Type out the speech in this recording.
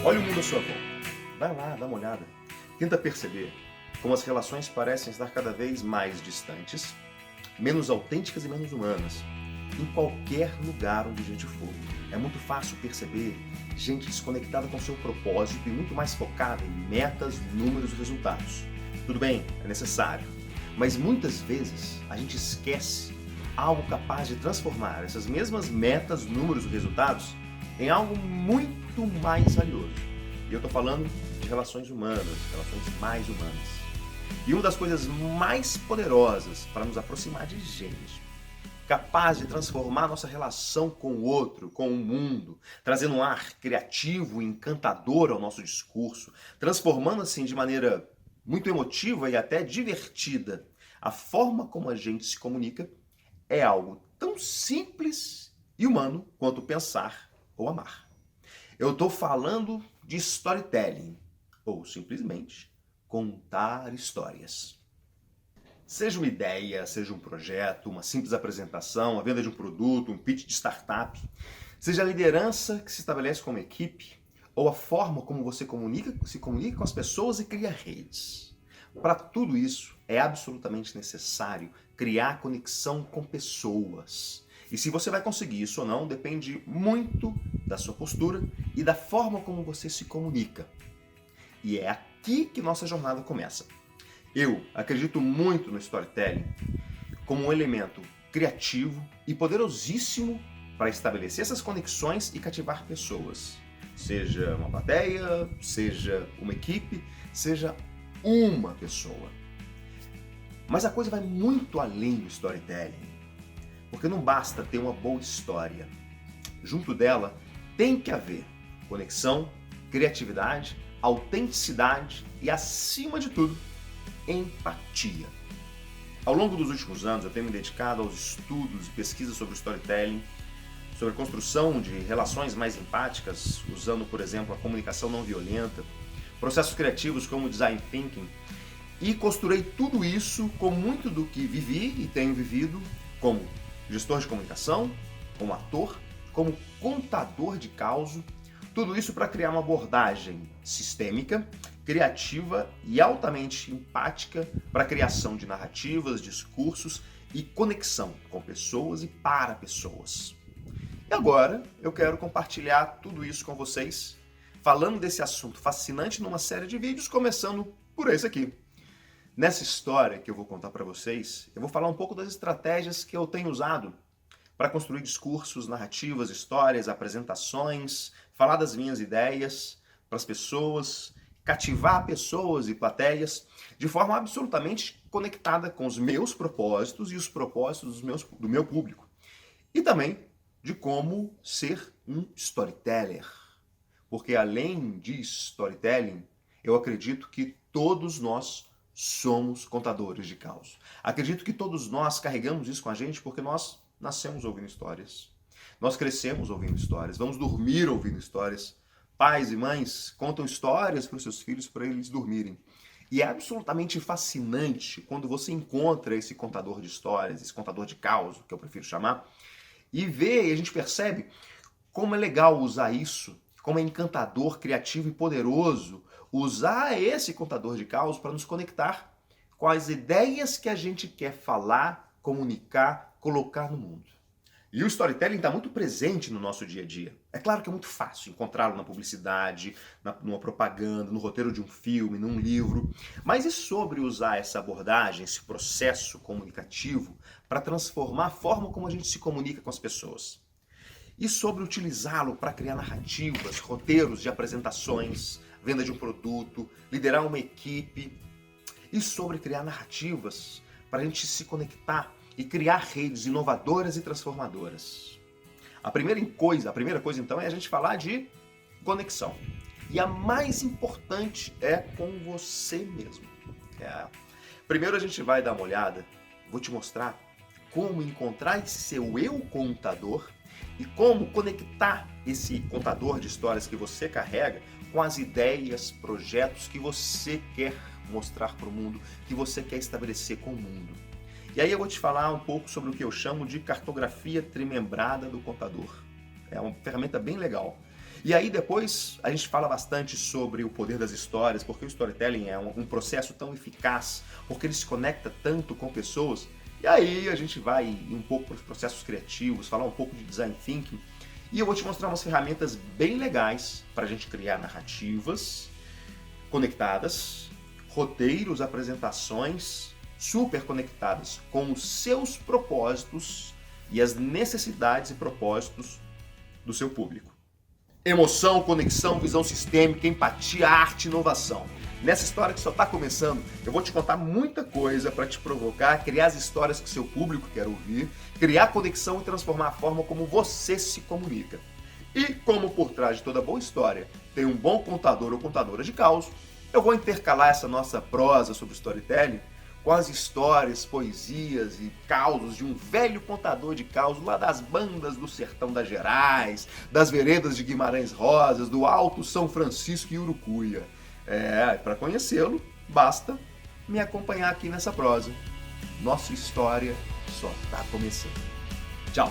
Olha o mundo à sua volta. Vai lá, dá uma olhada. Tenta perceber como as relações parecem estar cada vez mais distantes, menos autênticas e menos humanas, em qualquer lugar onde a gente for. É muito fácil perceber gente desconectada com seu propósito e muito mais focada em metas, números e resultados. Tudo bem, é necessário, mas muitas vezes a gente esquece algo capaz de transformar essas mesmas metas, números e resultados em algo muito mais valioso. E eu estou falando de relações humanas, relações mais humanas. E uma das coisas mais poderosas para nos aproximar de gente, capaz de transformar nossa relação com o outro, com o mundo, trazendo um ar criativo e encantador ao nosso discurso, transformando assim de maneira muito emotiva e até divertida a forma como a gente se comunica, é algo tão simples e humano quanto pensar ou amar. Eu estou falando de storytelling, ou simplesmente contar histórias. Seja uma ideia, seja um projeto, uma simples apresentação, a venda de um produto, um pitch de startup, seja a liderança que se estabelece como equipe, ou a forma como você se comunica com as pessoas e cria redes. Para tudo isso, é absolutamente necessário criar conexão com pessoas. E se você vai conseguir isso ou não, depende muito da sua postura e da forma como você se comunica. E é aqui que nossa jornada começa. Eu acredito muito no storytelling como um elemento criativo e poderosíssimo para estabelecer essas conexões e cativar pessoas. Seja uma plateia, seja uma equipe, seja uma pessoa. Mas a coisa vai muito além do storytelling. Porque não basta ter uma boa história. Junto dela tem que haver conexão, criatividade, autenticidade e, acima de tudo, empatia. Ao longo dos últimos anos, eu tenho me dedicado aos estudos e pesquisas sobre o storytelling, sobre a construção de relações mais empáticas, usando, por exemplo, a comunicação não violenta, processos criativos como o design thinking, e costurei tudo isso com muito do que vivi e tenho vivido como gestor de comunicação, como ator, como contador de causo, tudo isso para criar uma abordagem sistêmica, criativa e altamente empática para a criação de narrativas, discursos e conexão com pessoas e para pessoas. E agora eu quero compartilhar tudo isso com vocês, falando desse assunto fascinante numa série de vídeos, começando por esse aqui. Nessa história que eu vou contar para vocês, eu vou falar um pouco das estratégias que eu tenho usado para construir discursos, narrativas, histórias, apresentações, falar das minhas ideias para as pessoas, cativar pessoas e plateias de forma absolutamente conectada com os meus propósitos e os propósitos do meu público. E também de como ser um storyteller. Porque além de storytelling, eu acredito que todos nós somos contadores de causos. Acredito que todos nós carregamos isso com a gente porque nós nascemos ouvindo histórias. Nós crescemos ouvindo histórias, vamos dormir ouvindo histórias. Pais e mães contam histórias para os seus filhos para eles dormirem. E é absolutamente fascinante quando você encontra esse contador de histórias, esse contador de causos, que eu prefiro chamar, e vê, e a gente percebe como é legal usar isso, como é encantador, criativo e poderoso usar esse contador de causos para nos conectar com as ideias que a gente quer falar, comunicar, colocar no mundo. E o storytelling está muito presente no nosso dia a dia. É claro que é muito fácil encontrá-lo na publicidade, numa propaganda, no roteiro de um filme, num livro. Mas e sobre usar essa abordagem, esse processo comunicativo, para transformar a forma como a gente se comunica com as pessoas? E sobre utilizá-lo para criar narrativas, roteiros de apresentações, venda de um produto, liderar uma equipe. E sobre criar narrativas para a gente se conectar e criar redes inovadoras e transformadoras. A primeira coisa então é a gente falar de conexão. E a mais importante é com você mesmo. Primeiro a gente vai dar uma olhada, vou te mostrar como encontrar esse seu eu contador e como conectar esse contador de histórias que você carrega com as ideias, projetos que você quer mostrar para o mundo, que você quer estabelecer com o mundo. E aí eu vou te falar um pouco sobre o que eu chamo de cartografia trimembrada do contador. É uma ferramenta bem legal. E aí depois a gente fala bastante sobre o poder das histórias, porque o storytelling é um processo tão eficaz, porque ele se conecta tanto com pessoas. E aí a gente vai ir um pouco para os processos criativos, falar um pouco de design thinking. E eu vou te mostrar umas ferramentas bem legais para a gente criar narrativas conectadas, roteiros, apresentações super conectadas com os seus propósitos e as necessidades e propósitos do seu público. Emoção, conexão, visão sistêmica, empatia, arte e inovação. Nessa história que só está começando, eu vou te contar muita coisa para te provocar, criar as histórias que seu público quer ouvir, criar conexão e transformar a forma como você se comunica. E como por trás de toda boa história tem um bom contador ou contadora de causos, eu vou intercalar essa nossa prosa sobre storytelling com as histórias, poesias e causos de um velho contador de causos lá das bandas do sertão das Gerais, das veredas de Guimarães Rosas, do Alto São Francisco e Urucuia. Para conhecê-lo, basta me acompanhar aqui nessa prosa. Nossa história só está começando. Tchau!